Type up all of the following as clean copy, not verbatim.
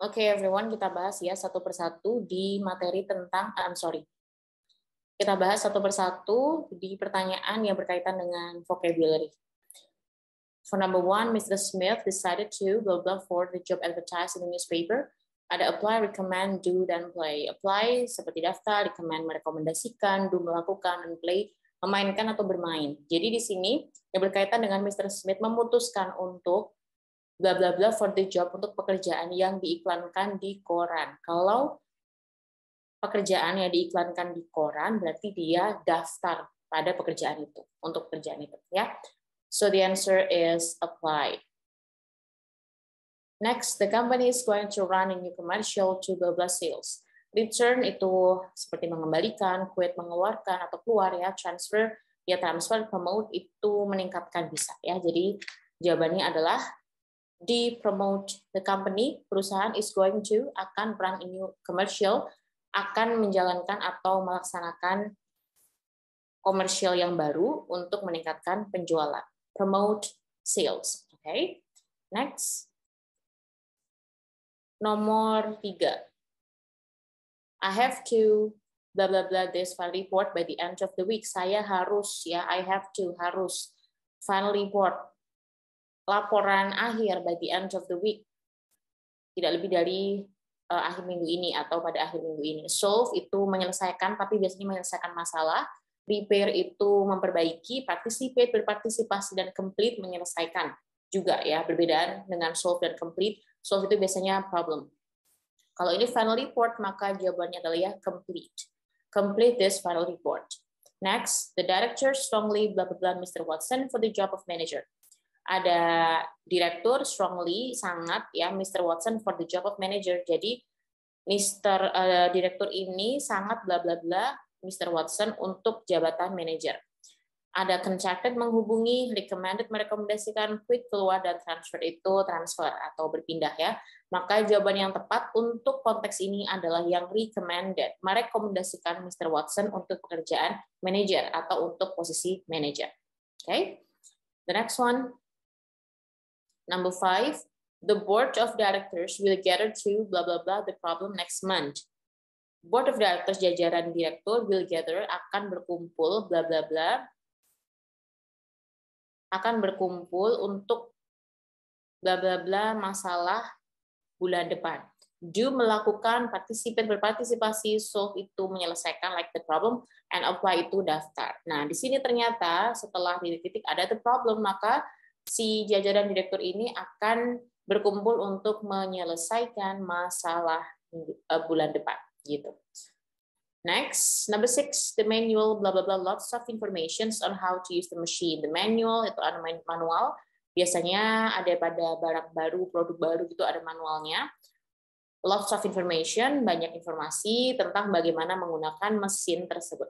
Oke, everyone, kita bahas ya satu persatu di materi tentang, kita bahas satu persatu di pertanyaan yang berkaitan dengan vocabulary. For number one, Mr. Smith decided to blah blah for the job advertised in the newspaper. Ada apply, recommend, do, dan play. Apply seperti daftar, recommend merekomendasikan, do melakukan, dan play memainkan atau bermain. Jadi di sini yang berkaitan dengan Mr. Smith memutuskan untuk bla bla bla for the job, untuk pekerjaan yang diiklankan di koran. Kalau pekerjaan yang diiklankan di koran berarti dia daftar pada pekerjaan itu, untuk pekerjaan itu ya. So the answer is apply. Next, the company is going to run a new commercial to blah blah sales. Return itu seperti mengembalikan, quit mengeluarkan atau keluar ya, transfer ya, transfer, promote itu meningkatkan bisa ya. Jadi jawabannya adalah di promote. The company, perusahaan, is going to, akan run a new commercial, akan menjalankan atau melaksanakan komersial yang baru untuk meningkatkan penjualan. Promote sales. Okay. Next. Nomor 3. I have to blah blah blah this file report by the end of the week. Saya harus ya, I have to, harus file report, laporan akhir by the end of the week, tidak lebih dari akhir minggu ini atau pada akhir minggu ini. Solve itu menyelesaikan, tapi biasanya menyelesaikan masalah. Repair itu memperbaiki, participate berpartisipasi, dan complete menyelesaikan juga ya, berbeda dengan solve dan complete. Solve itu biasanya problem. Kalau ini final report, maka jawabannya adalah ya complete. Complete this final report. Next, the director strongly blah blah blah Mr. Watson for the job of manager. Ada direktur strongly, sangat ya, Mr. Watson for the job of manager. Jadi Mr. Direktur ini sangat bla bla bla Mr. Watson untuk jabatan manager. Ada contacted menghubungi, recommended merekomendasikan, quit keluar, dan transfer itu transfer atau berpindah ya. Maka jawaban yang tepat untuk konteks ini adalah yang recommended, merekomendasikan Mr. Watson untuk pekerjaan manager atau untuk posisi manager. Okay. The next one. Number 5, the board of directors will gather to blah blah blah the problem next month. Board of directors, jajaran direktur, will gather, akan berkumpul, blah blah blah, akan berkumpul untuk blah blah blah masalah bulan depan. Do melakukan, participate berpartisipasi, solve itu menyelesaikan like the problem, and apply itu daftar. Nah di sini ternyata setelah titik-titik ada the problem, maka si jajaran direktur ini akan berkumpul untuk menyelesaikan masalah bulan depan gitu. Next, number 6, the manual blah blah blah, lots of informations on how to use the machine. The manual itu ada manual, biasanya ada pada barang baru, produk baru gitu ada manualnya. Lots of information, banyak informasi tentang bagaimana menggunakan mesin tersebut.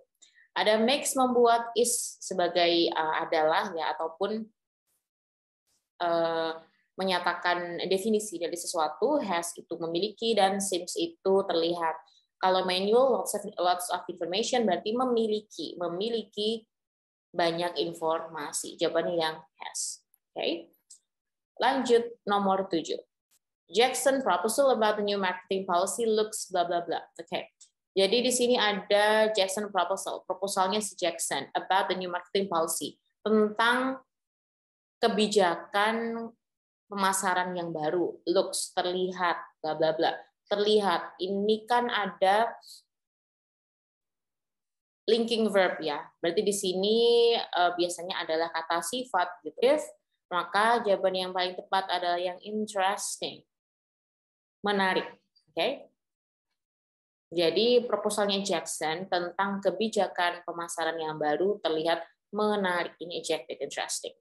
Ada makes, membuat, is sebagai adalah ya, ataupun menyatakan definisi dari sesuatu, has itu memiliki, dan seems itu terlihat. Kalau manual, lots of information berarti memiliki banyak informasi. Jawabannya yang has. Okay. Lanjut nomor 7. Jackson proposal about the new marketing policy looks blah blah blah. Okay. Jadi di sini ada Jackson proposal. Proposalnya si Jackson about the new marketing policy, tentang kebijakan pemasaran yang baru. Looks, terlihat, bla bla bla. Terlihat. Ini kan ada linking verb ya. Berarti di sini biasanya adalah kata sifat gitu. If, maka jawaban yang paling tepat adalah yang interesting. Menarik. Oke. Okay? Jadi proposalnya Jackson tentang kebijakan pemasaran yang baru terlihat menarik. Ini adjective interesting.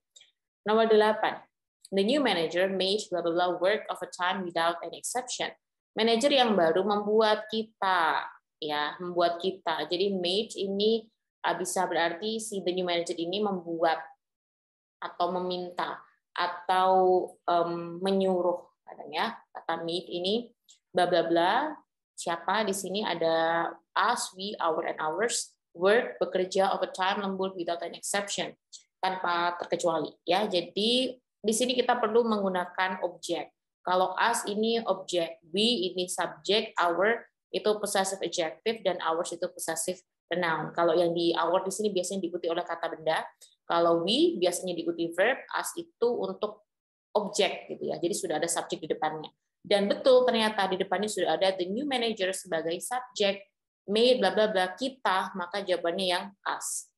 Nomor 8. The new manager made blah blah blah work overtime without any exception. Manajer yang baru membuat kita ya, membuat kita. Jadi made ini bisa berarti si the new manager ini membuat atau meminta atau menyuruh kadang ya. Kata made ini bla bla bla. Siapa di sini ada us, we, our, and ours. Work, bekerja overtime, lembur without any exception, tanpa terkecuali ya. Jadi di sini kita perlu menggunakan objek. Kalau us ini object, we ini subject, our itu possessive adjective, dan ours itu possessive noun. Kalau yang di our di sini biasanya diikuti oleh kata benda. Kalau we biasanya diikuti verb, us itu untuk objek gitu ya. Jadi sudah ada subjek di depannya. Dan betul ternyata di depannya sudah ada the new manager sebagai subjek, made bla bla bla kita, maka jawabannya yang us.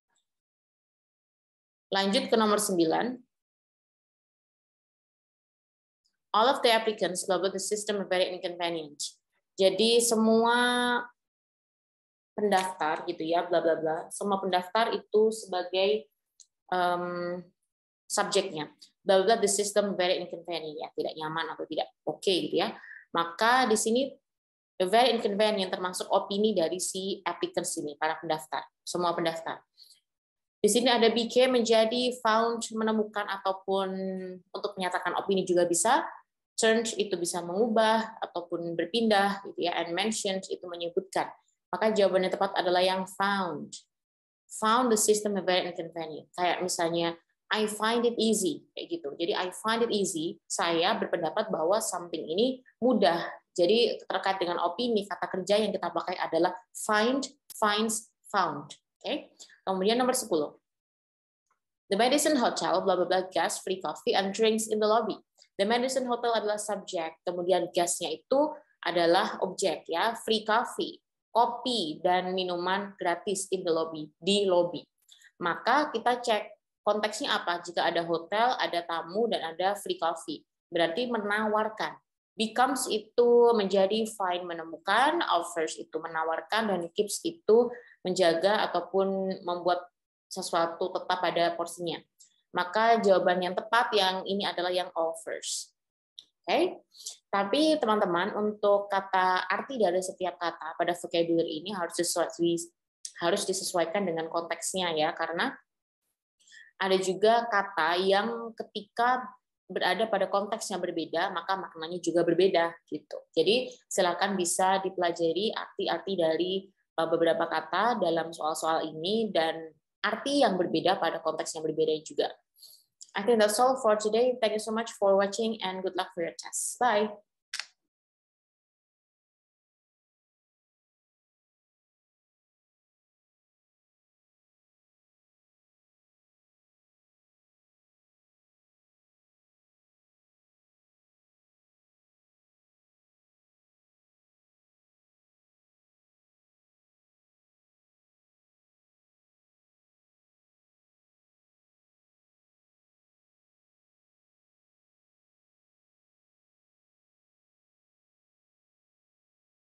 Lanjut ke nomor 9. All of the applicants blah blah the system are very inconvenient. Jadi semua pendaftar gitu ya, bla bla bla. Semua pendaftar itu sebagai subjeknya. Bla bla the system very inconvenient ya, tidak nyaman atau tidak oke gitu ya. Maka di sini very inconvenient termasuk opini dari si applicants ini, para pendaftar, semua pendaftar. Di sini ada became menjadi, found menemukan ataupun untuk menyatakan opini juga bisa. Change itu bisa mengubah ataupun berpindah gitu ya, and mentioned itu menyebutkan. Maka jawaban yang tepat adalah yang found. Found the system very inconvenient. Kayak misalnya I find it easy kayak gitu. Jadi I find it easy, saya berpendapat bahwa something ini mudah. Jadi terkait dengan opini, kata kerja yang kita pakai adalah find, finds, found. Oke. Kemudian nomor 10. The Madison Hotel, blah blah blah, gas, free coffee and drinks in the lobby. The Madison Hotel adalah subjek, kemudian gasnya itu adalah objek ya, free coffee, kopi dan minuman gratis in the lobby, di lobby. Maka kita cek konteksnya apa? Jika ada hotel, ada tamu dan ada free coffee, berarti menawarkan. Becomes itu menjadi find menemukan, offers itu menawarkan, dan keeps itu menjaga ataupun membuat sesuatu tetap pada porsinya. Maka jawaban yang tepat yang ini adalah yang offers. Oke. Tapi teman-teman, untuk kata arti dari setiap kata pada vocabulary ini harus disesuaikan dengan konteksnya ya, karena ada juga kata yang ketika berada pada konteks yang berbeda, maka maknanya juga berbeda gitu. Jadi silakan bisa dipelajari arti-arti dari beberapa kata dalam soal-soal ini dan arti yang berbeda pada konteks yang berbeda juga. I think that's all for today. Thank you so much for watching and good luck for your tests. Bye.